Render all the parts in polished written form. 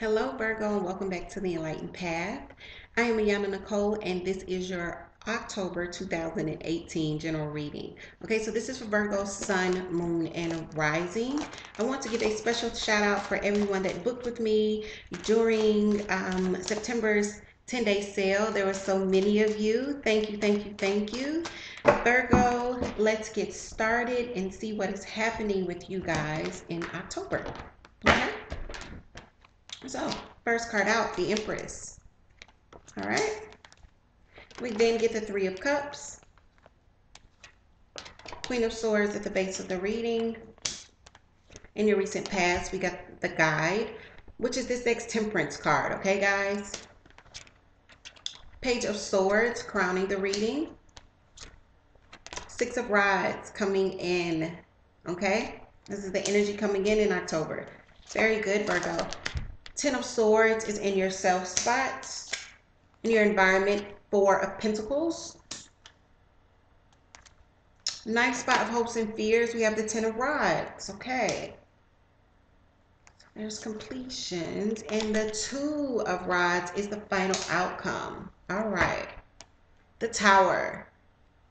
Hello, Virgo, and welcome back to the Enlightened Path. I am Ayana Nicole, and this is your October 2018 general reading. Okay, so this is for Virgo, Sun, Moon, and Rising. I want to give a special shout out for everyone that booked with me during September's 10-day sale. There were so many of you. Thank you, thank you, thank you. Virgo, let's get started and see what is happening with you guys in October. Okay? So, first card out, the Empress. All right. We then get the Three of Cups, Queen of Swords at the base of the reading. In your recent past, we got the Guide, which is this Temperance card, okay, guys? Page of Swords crowning the reading. Six of Rods coming in, okay? This is the energy coming in October. Very good, Virgo. Ten of Swords is in your self spots, in your environment. Four of Pentacles. Ninth spot of hopes and fears. We have the Ten of Rods. Okay. There's completions. And the Two of Rods is the final outcome. All right. The Tower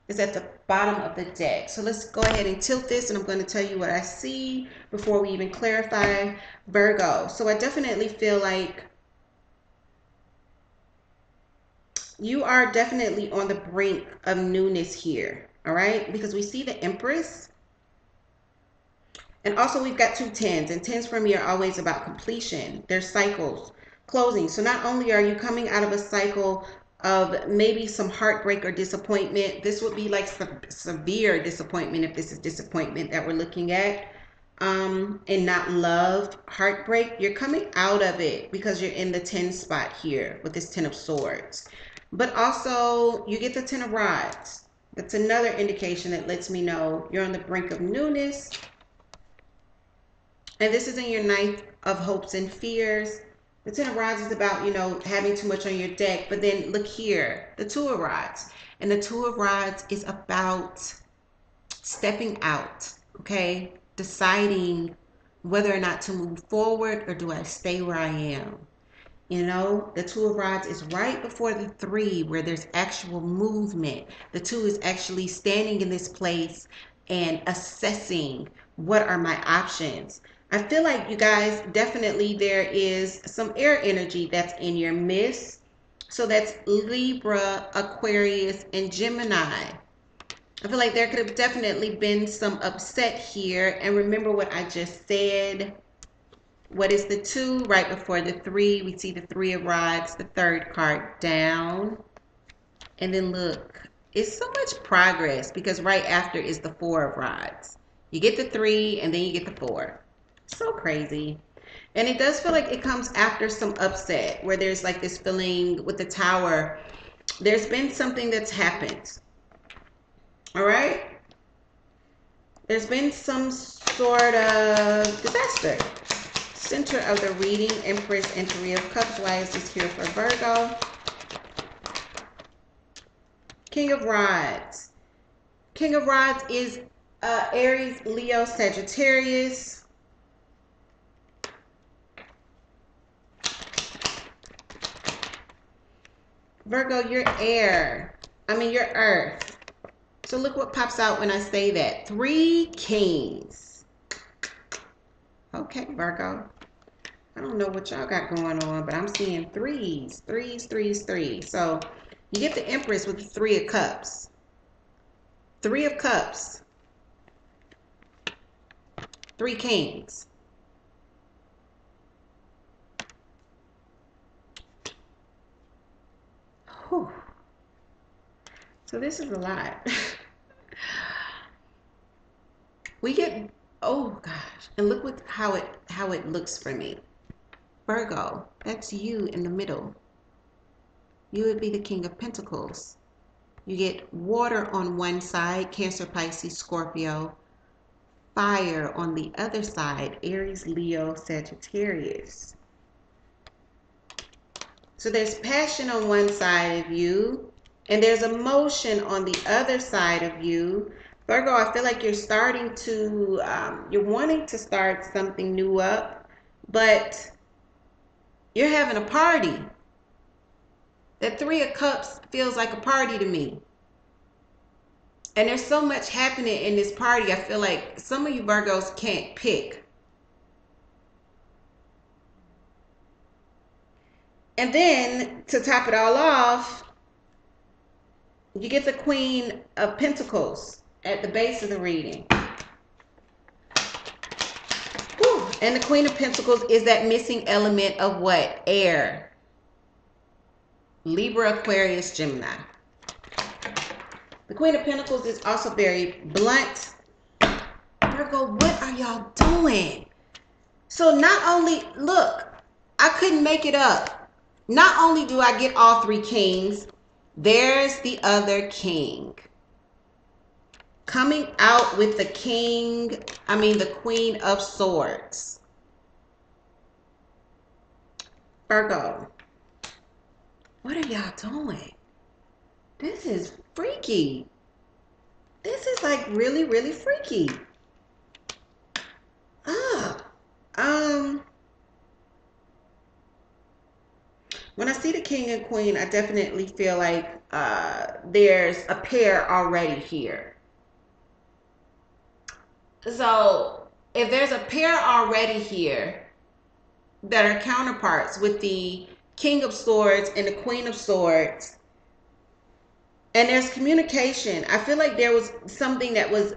is at the bottom of the deck. So let's go ahead and tilt this, and I'm going to tell you what I see before we even clarify. Virgo. So I definitely feel like you are definitely on the brink of newness here, all right? Because we see the Empress. And also we've got two tens, and tens for me are always about completion. There's cycles, closing. So not only are you coming out of a cycle of maybe some heartbreak or disappointment, this would be like some severe disappointment if this is disappointment that we're looking at, and not love, heartbreak. You're coming out of it because you're in the 10 spot here with this 10 of Swords. But also you get the 10 of Rods. That's another indication that lets me know you're on the brink of newness. And this is in your ninth of hopes and fears. The 10 of Rods is about, having too much on your deck. But then look here, the Two of Rods. And the Two of Rods is about stepping out, okay? Deciding whether or not to move forward, or do I stay where I am? The Two of Rods is right before the Three, where there's actual movement. The Two is actually standing in this place and assessing what are my options. I feel like you guys, definitely there is some air energy that's in your midst. So that's Libra, Aquarius, and Gemini. I feel like there could have definitely been some upset here. And remember what I just said. What is the Two? Right before the Three, we see the Three of Rods, the third card down. And then look, it's so much progress because right after is the Four of Rods. You get the Three and then you get the Four. So crazy. And it does feel like it comes after some upset, where there's like this feeling with the Tower. There's been something that's happened. All right? There's been some sort of disaster. Center of the reading, Empress and Three of Cups. Why is this here for Virgo? King of Rods. King of Rods is Aries, Leo, Sagittarius. Virgo, you're air. You're earth. So look what pops out when I say that. Three Kings. Okay, Virgo. I don't know what y'all got going on, but I'm seeing threes. So you get the Empress with the Three of Cups. Three of Cups. Three Kings. Whew. So this is a lot. We get, oh gosh, and look how it looks for me. Virgo, that's you in the middle. You would be the King of Pentacles. You get water on one side, Cancer, Pisces, Scorpio. Fire on the other side, Aries, Leo, Sagittarius. So there's passion on one side of you, and there's emotion on the other side of you. Virgo, I feel like you're starting to, you're wanting to start something new up, but You're having a party. That Three of Cups feels like a party to me. And there's so much happening in this party. I feel like some of you Virgos can't pick. And then to top it all off, you get the Queen of Pentacles at the base of the reading. Whew. And the Queen of Pentacles is that missing element of what? Air. Libra, Aquarius, Gemini. The Queen of Pentacles is also very blunt. Virgo, what are y'all doing? So not only, look, I couldn't make it up. Not only do I get all three kings, there's the other king. Coming out with the the Queen of Swords. Virgo, what are y'all doing? This is freaky. This is like really, really freaky. When I see the king and queen, I definitely feel like there's a pair already here. So if there's a pair already here that are counterparts with the King of Swords and the Queen of Swords, and there's communication, I feel like there was something that was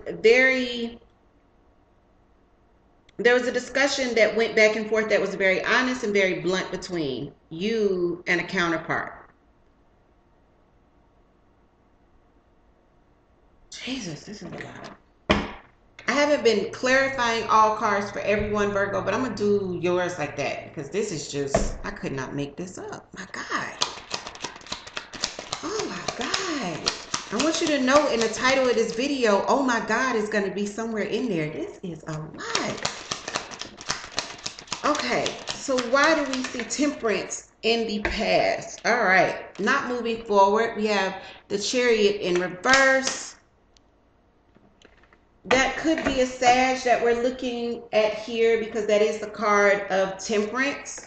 there was a discussion that went back and forth that was very honest and very blunt between you and a counterpart. Jesus, this is a lot. I haven't been clarifying all cards for everyone, Virgo, but I'm going to do yours like that because this is just, I could not make this up. My God. Oh my God. I want you to know in the title of this video, oh my God is going to be somewhere in there. This is a lot. Okay, so why do we see Temperance in the past? All right, not moving forward. We have the Chariot in reverse. That could be a Sag that we're looking at here because that is the card of Temperance.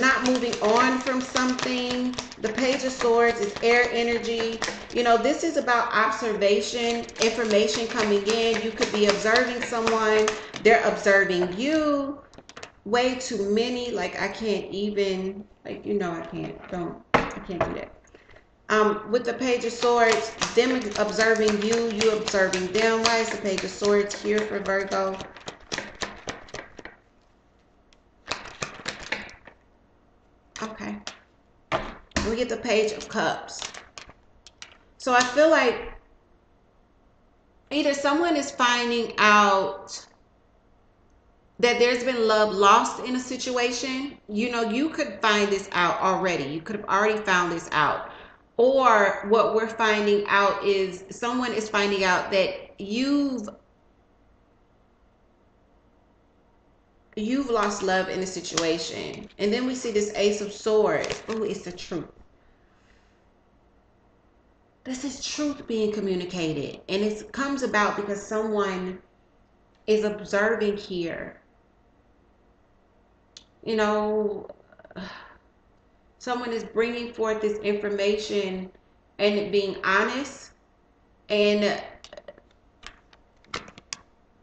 Not moving on from something. The Page of Swords is air energy. You know, this is about observation, information coming in. You could be observing someone. They're observing you. Way too many. Like, I can't even, like, you know, I can't do that. With the Page of Swords, them observing you, you observing them. Why is the Page of Swords here for Virgo? Okay. We get the Page of Cups. So I feel like either someone is finding out that there's been love lost in a situation. You know, you could find this out already. You could have already found this out. Or what we're finding out is someone is finding out that you've lost love in a situation. And then we see this Ace of Swords. Oh, it's the truth. This is truth being communicated. And it comes about because someone is observing here. You know, someone is bringing forth this information and it being honest, and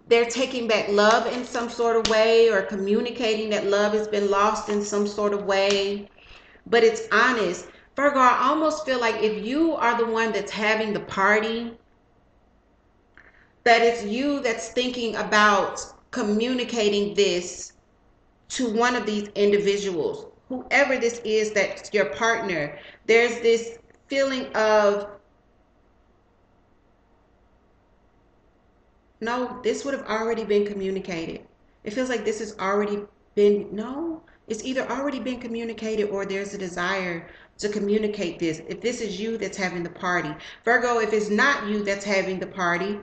they're taking back love in some sort of way or communicating that love has been lost in some sort of way, but it's honest. Virgo, I almost feel like if you are the one that's having the party, that it's you that's thinking about communicating this to one of these individuals. Whoever this is that's your partner, there's this feeling of, no, this would have already been communicated. It feels like this has already been, no, it's either already been communicated or there's a desire to communicate this. If this is you that's having the party. Virgo, if it's not you that's having the party,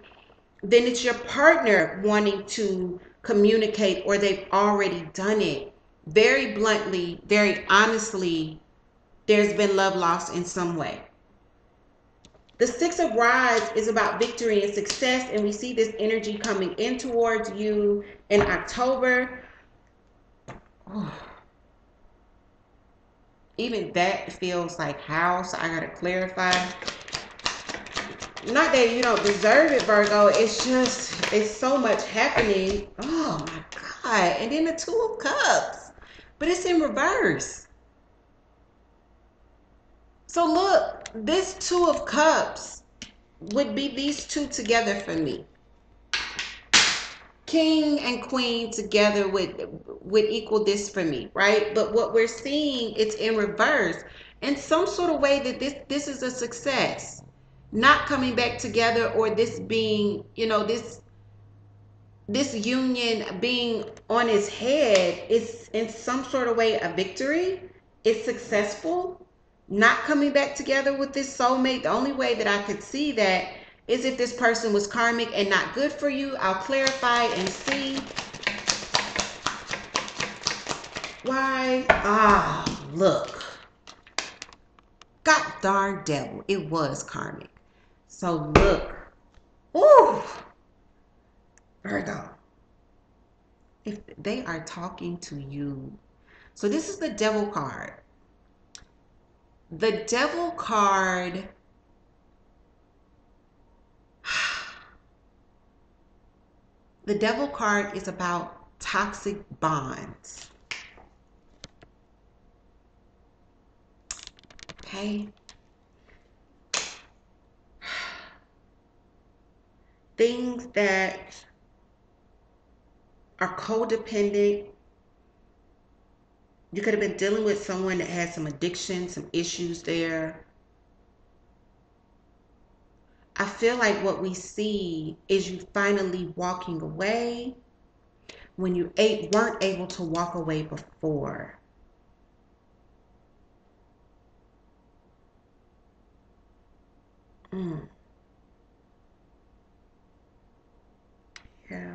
then it's your partner wanting to communicate or they've already done it. Very bluntly, very honestly, there's been love lost in some way. The Six of Rods is about victory and success, and we see this energy coming in towards you in October. Oh, even that feels like how, so I gotta clarify. Not that you don't deserve it, Virgo. It's just, it's so much happening. Oh my God. And then the Two of Cups. But it's in reverse. So look, this Two of Cups would be these two together for me. King and Queen together would equal this for me, right? But what we're seeing, it's in reverse. In some sort of way that this is a success. Not coming back together, or this being, you know, this union being on its head is in some sort of way a victory. It's successful. Not coming back together with this soulmate, the only way that I could see that is if this person was karmic and not good for you. I'll clarify and see why. Look, god darn devil, it was karmic. So look, ooh, Virgo, if they are talking to you. So this is the devil card. The devil card, the devil card is about toxic bonds. Okay. Things that are codependent. You could have been dealing with someone that has some addiction, some issues there. I feel like what we see is you finally walking away when you weren't able to walk away before. Yeah.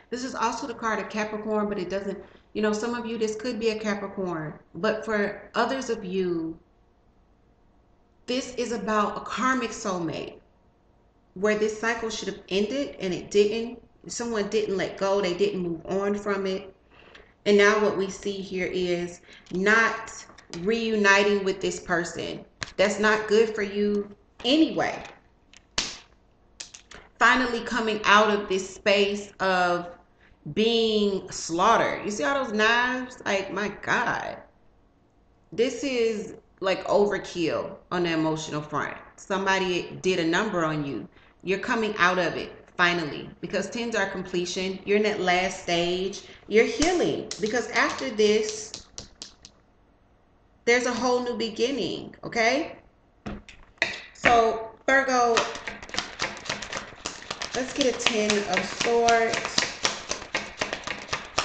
This is also the card of Capricorn, but it doesn't, you know, some of you, this could be a Capricorn, but for others of you, this is about a karmic soulmate where this cycle should have ended and it didn't. Someone didn't let go, they didn't move on from it. And now what we see here is not reuniting with this person. That's not good for you anyway. Finally coming out of this space of being slaughtered. You see all those knives? Like, my God. This is like overkill on the emotional front. Somebody did a number on you. You're coming out of it finally, because tens are completion. You're in that last stage. You're healing, because after this, there's a whole new beginning, okay? So, Virgo, let's get a 10 of Swords.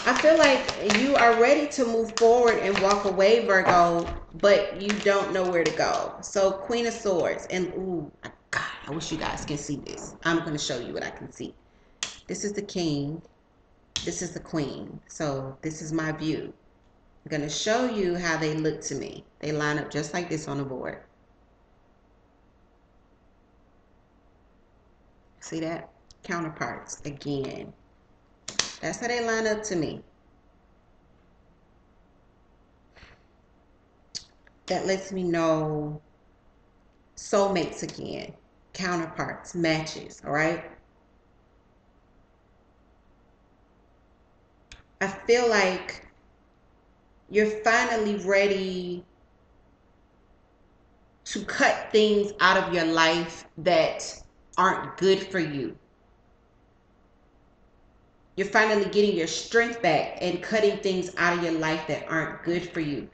I feel like you are ready to move forward and walk away, Virgo, but you don't know where to go. So Queen of Swords, and ooh, God, I wish you guys can see this. I'm going to show you what I can see. This is the King. This is the Queen. So this is my view. I'm going to show you how they look to me. They line up just like this on the board. See that? Counterparts again. That's how they line up to me. That lets me know soulmates again, counterparts, matches, all right? I feel like you're finally ready to cut things out of your life that aren't good for you. You're finally getting your strength back and cutting things out of your life that aren't good for you.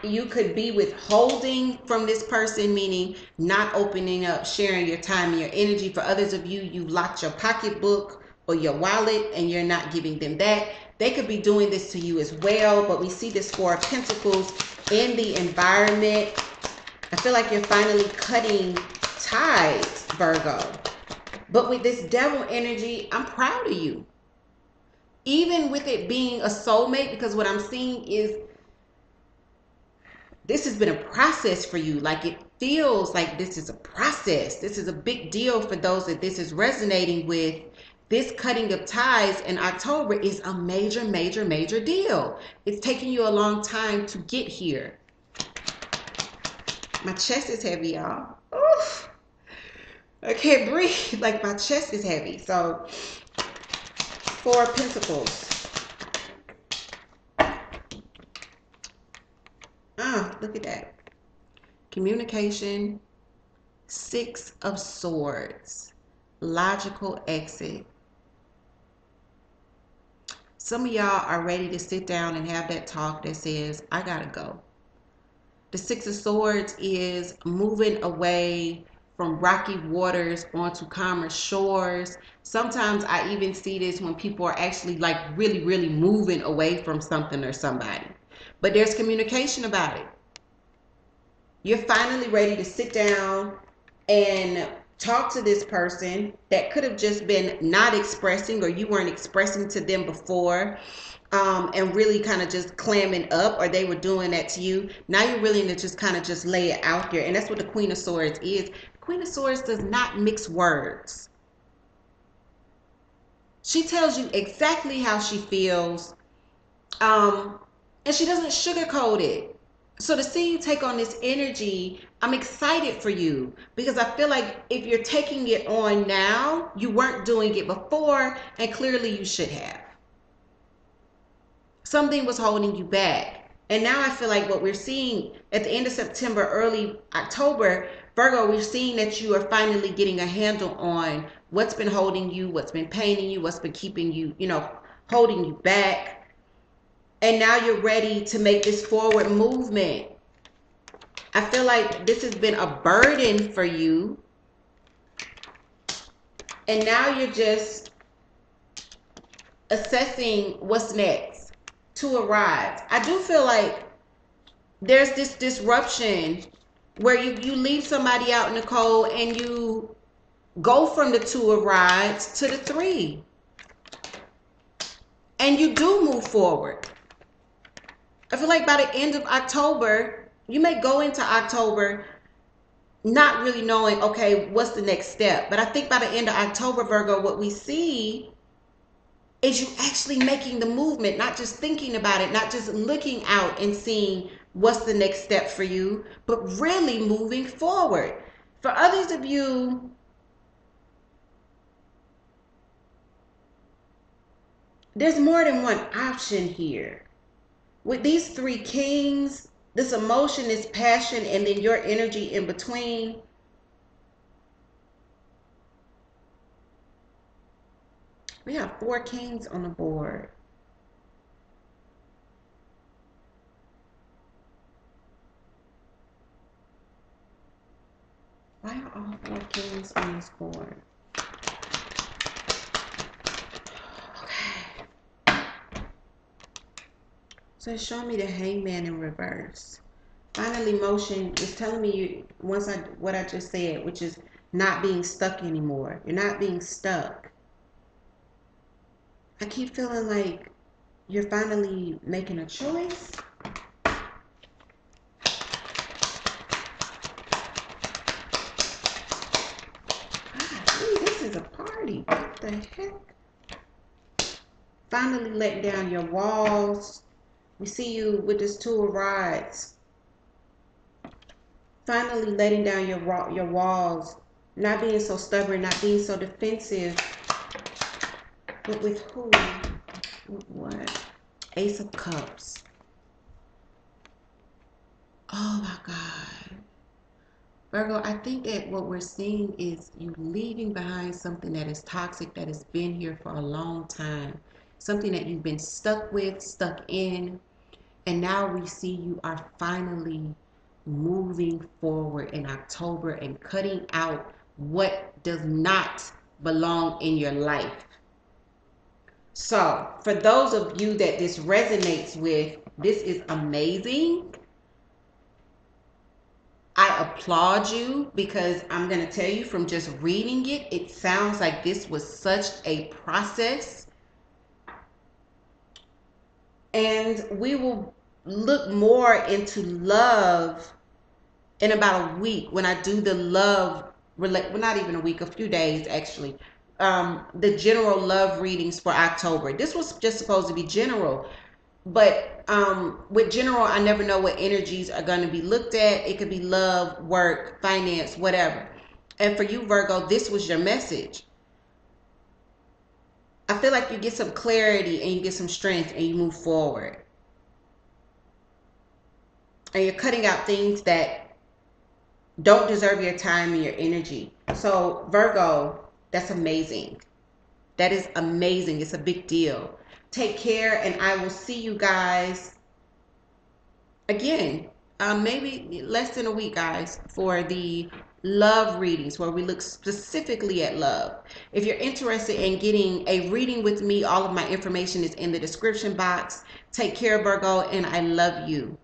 You could be withholding from this person, meaning not opening up, sharing your time and your energy. For others of you, you've locked your pocketbook or your wallet and you're not giving them that. They could be doing this to you as well, but we see this Four of Pentacles in the environment. I feel like you're finally cutting ties, Virgo. But with this devil energy, I'm proud of you. Even with it being a soulmate, because what I'm seeing is this has been a process for you. Like, it feels like this is a process. This is a big deal for those that this is resonating with. This cutting of ties in October is a major, major, major deal. It's taking you a long time to get here. My chest is heavy, y'all. Oof. I can't breathe. Like my chest is heavy. So, Four of Pentacles. Look at that. Communication. Six of Swords. Logical exit. Some of y'all are ready to sit down and have that talk that says, I gotta go. The Six of Swords is moving away from rocky waters onto calmer shores. Sometimes I even see this when people are actually like really, really moving away from something or somebody. But there's communication about it. You're finally ready to sit down and talk to this person that could have just been not expressing, or you weren't expressing to them before, and really kind of just clamming up, or they were doing that to you. Now you're willing to just kind of just lay it out there. And that's what the Queen of Swords is. The Queen of Swords does not mix words. She tells you exactly how she feels, and she doesn't sugarcoat it. So to see you take on this energy, I'm excited for you, because I feel like if you're taking it on now, you weren't doing it before, and clearly you should have. Something was holding you back. And now I feel like what we're seeing at the end of September, early October, Virgo, we're seeing that you are finally getting a handle on what's been holding you, what's been paining you, what's been keeping you, holding you back. And now you're ready to make this forward movement. I feel like this has been a burden for you. And now you're just assessing what's next to arrive. I do feel like there's this disruption where you leave somebody out in the cold and you go from the Two of Rods to the Three. And you do move forward. I feel like by the end of October, you may go into October not really knowing, okay, what's the next step? But I think by the end of October, Virgo, what we see is you actually making the movement, not just thinking about it, not just looking out and seeing what's the next step for you, but really moving forward. For others of you, there's more than one option here. With these three kings, this emotion, this passion, and then your energy in between, we have four kings on the board. Why are all four kings on this board? Okay. So it's showing me the Hangman in reverse. Final emotion is telling me what I just said, which is not being stuck anymore. You're not being stuck. I keep feeling like you're finally making a choice. This is a party. What the heck? Finally letting down your walls. We see you with this Two of Rods. Finally letting down your walls. Not being so stubborn, not being so defensive. But with who? With what? Ace of Cups. Oh my God. Virgo, I think that what we're seeing is you leaving behind something that is toxic, that has been here for a long time. Something that you've been stuck with, stuck in. And now we see you are finally moving forward in October and cutting out what does not belong in your life. So for those of you that this resonates with, this is amazing. I applaud you, because I'm going to tell you from just reading it, it sounds like this was such a process. And we will look more into love in about a week when I do the love, well, not even a week, a few days actually. The general love readings for October. This was just supposed to be general. But with general, I never know what energies are going to be looked at. It could be love, work, finance, whatever. And for you, Virgo, this was your message. I feel like you get some clarity and you get some strength and you move forward. And you're cutting out things that don't deserve your time and your energy. So, Virgo, that's amazing. That is amazing. It's a big deal. Take care, and I will see you guys again, maybe less than a week, guys, for the love readings where we look specifically at love. If you're interested in getting a reading with me, all of my information is in the description box. Take care, Virgo, and I love you.